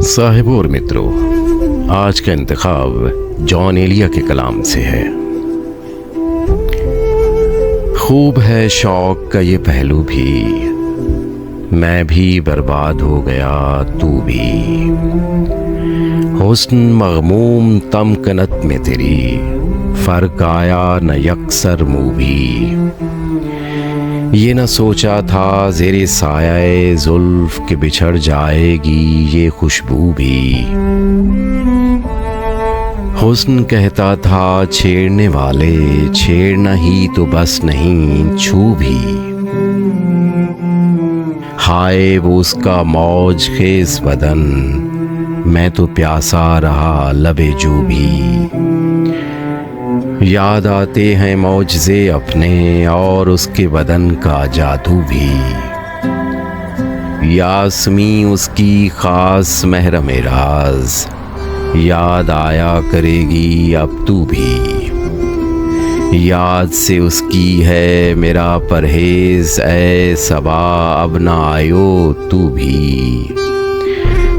साहिबों और मित्रों, आज का इंतखाब जॉन एलिया के कलाम से है। खूब है शौक का ये पहलू भी, मैं भी बर्बाद हो गया तू भी। हुस्न मग़मूम तमकनत में तेरी, फ़र्क आया न यकसर मुँह भी। ये न सोचा था ज़ेरे साये ज़ुल्फ़ के बिछड़ जाएगी ये खुशबू भी। हुस्न कहता था छेड़ने वाले, छेड़ना ही तो बस नहीं छू भी। हाय वो उसका मौज खेज़ बदन, मैं तो प्यासा रहा लबे जू भी। याद आते हैं मौजज़े अपने और उसके बदन का जादू भी। यास्मी उसकी ख़ास महरम राज, याद आया करेगी अब तू भी। याद से उसकी है मेरा परहेज़, ऐ सबा अब ना आयो तू भी।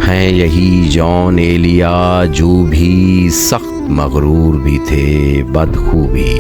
हैं यही जॉन एलिया जो भी सख्त मगरूर भी थे बदखूबी।